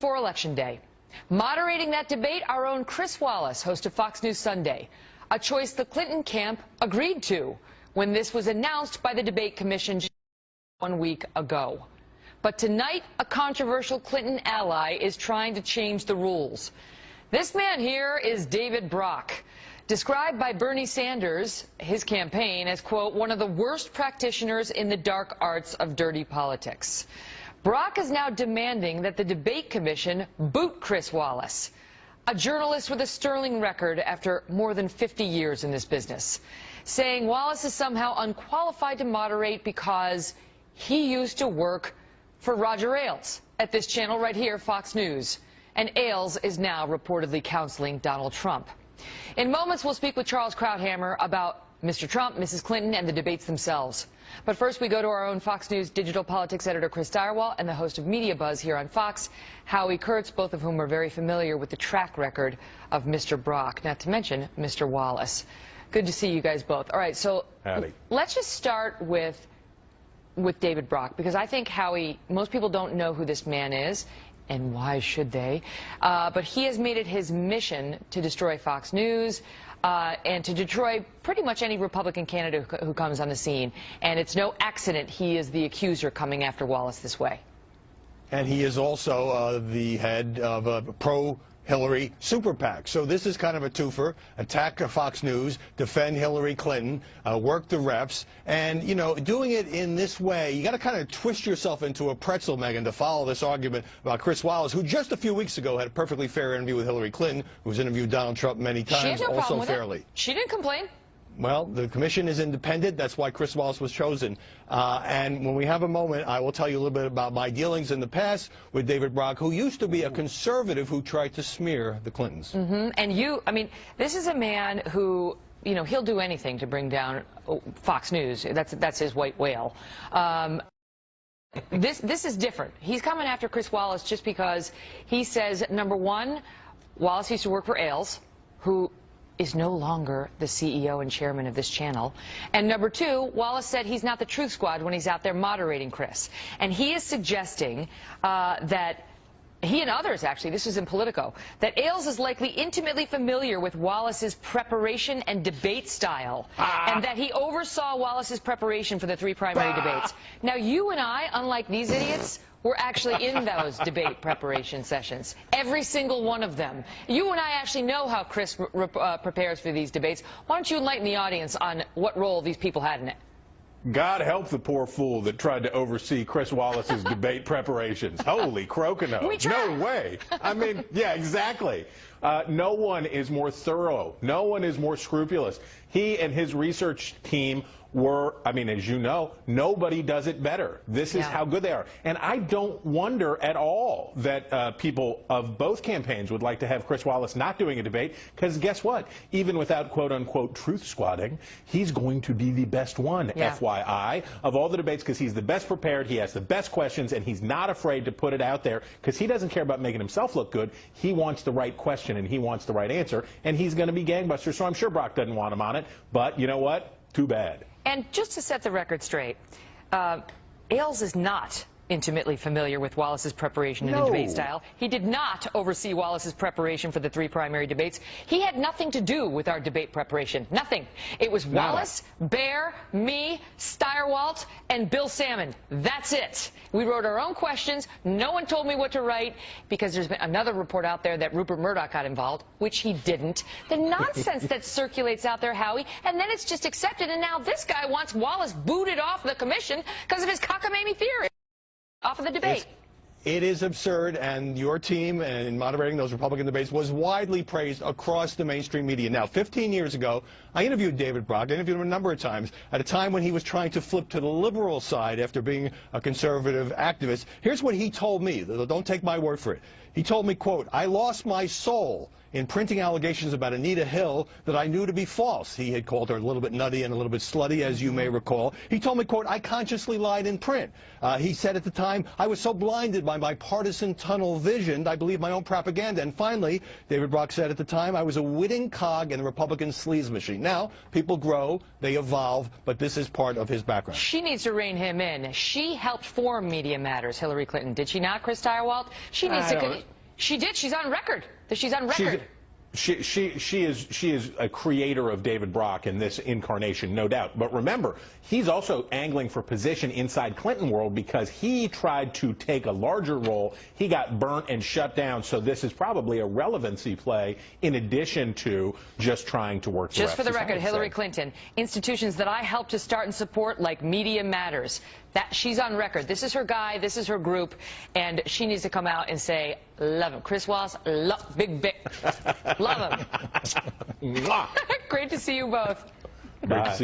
before Election Day. Moderating that debate, our own Chris Wallace, host of Fox News Sunday, a choice the Clinton camp agreed to when this was announced by the debate commission just 1 week ago. But tonight, a controversial Clinton ally is trying to change the rules. This man here is David Brock, described by Bernie Sanders, his campaign, as, quote, one of the worst practitioners in the dark arts of dirty politics. Brock is now demanding that the debate commission boot Chris Wallace, a journalist with a sterling record after more than 50 years in this business, saying Wallace is somehow unqualified to moderate because he used to work for Roger Ailes at this channel right here, Fox News. And Ailes is now reportedly counseling Donald Trump. In moments, we'll speak with Charles Krauthammer about Mr. Trump, Mrs. Clinton, and the debates themselves. But first, we go to our own Fox News digital politics editor, Chris Direwalt, and the host of Media Buzz here on Fox, Howie Kurtz, both of whom are very familiar with the track record of Mr. Brock, not to mention Mr. Wallace. Good to see you guys both. All right, so let's just start with David Brock, because I think, Howie, most people don't know who this man is, and why should they? But he has made it his mission to destroy Fox News and to destroy pretty much any Republican candidate who comes on the scene. And it's no accident he is the accuser coming after Wallace this way. And he is also the head of a pro-Hillary super PAC. So this is kind of a twofer: attack Fox News, defend Hillary Clinton, work the reps. And, you know, doing it in this way, you got to kind of twist yourself into a pretzel, Megyn, to follow this argument about Chris Wallace, who just a few weeks ago had a perfectly fair interview with Hillary Clinton, who's interviewed Donald Trump many times, also fairly. She didn't complain. Well, the commission is independent. That's why Chris Wallace was chosen. And when we have a moment, I will tell you a little bit about my dealings in the past with David Brock, who used to be a conservative who tried to smear the Clintons. And I mean, this is a man who, you know, he'll do anything to bring down Fox News. That's his white whale. This is different. He's coming after Chris Wallace just because he says, number one, Wallace used to work for Ailes, who is no longer the CEO and chairman of this channel. And number two, Wallace said he's not the Truth Squad when he's out there moderating Chris. And he is suggesting that he and others, actually, this was in Politico, that Ailes is likely intimately familiar with Wallace's preparation and debate style, and that he oversaw Wallace's preparation for the 3 primary debates. Now, you and I, unlike these idiots, were actually in those debate preparation sessions, every single one of them. You and I actually know how Chris prepares for these debates. Why don't you enlighten the audience on what role these people had in it? God help the poor fool that tried to oversee Chris Wallace's debate preparations. Holy crokinole. No way. I mean, yeah, exactly. No one is more thorough. No one is more scrupulous. He and his research team were, I mean, as you know, nobody does it better. This is how good they are. And I don't wonder at all that people of both campaigns would like to have Chris Wallace not doing a debate, because guess what? Even without quote-unquote truth squadding, he's going to be the best one, FYI, of all the debates, because he's the best prepared, he has the best questions, and he's not afraid to put it out there, because he doesn't care about making himself look good. He wants the right question, and he wants the right answer, and he's going to be gangbusters, so I'm sure Brock doesn't want him on it, but you know what? Too bad. And just to set the record straight, Ailes is not intimately familiar with Wallace's preparation and debate style. He did not oversee Wallace's preparation for the 3 primary debates. He had nothing to do with our debate preparation. Nothing. It was Wallace, Bear, me, Direwalt, and Bill Salmon. That's it. We wrote our own questions. No one told me what to write, because there's been another report out there that Rupert Murdoch got involved, which he didn't. The nonsense that circulates out there, Howie, and then it's just accepted, and now this guy wants Wallace booted off the commission because of his cockamamie theory. Off of the debate. It is absurd, and your team in moderating those Republican debates was widely praised across the mainstream media. Now, 15 years ago, I interviewed David Brock. I interviewed him a number of times at a time when he was trying to flip to the liberal side after being a conservative activist. Here's what he told me. Don't take my word for it. He told me, quote, "I lost my soul in printing allegations about Anita Hill that I knew to be false." He had called her a little bit nutty and a little bit slutty, as you may recall. He told me, quote, "I consciously lied in print." He said at the time, "I was so blinded by my partisan tunnel vision, I believed my own propaganda." And finally, David Brock said at the time, "I was a witting cog in the Republican sleaze machine." Now, people grow, they evolve, but this is part of his background. She needs to rein him in. She helped form Media Matters, Hillary Clinton. Did she not, Chris Direwalt? She needs to... She did. She's on record. She's on record. She is a creator of David Brock in this incarnation, no doubt. But remember, he's also angling for position inside Clinton world because he tried to take a larger role. He got burnt and shut down. So this is probably a relevancy play in addition to just trying to work. Just for the record, Hillary Clinton, institutions that I helped to start and support, like Media Matters, that she's on record. This is her guy. This is her group, and she needs to come out and say, "Love him, Chris Wallace. Big. Love him." Great to see you both. Bye.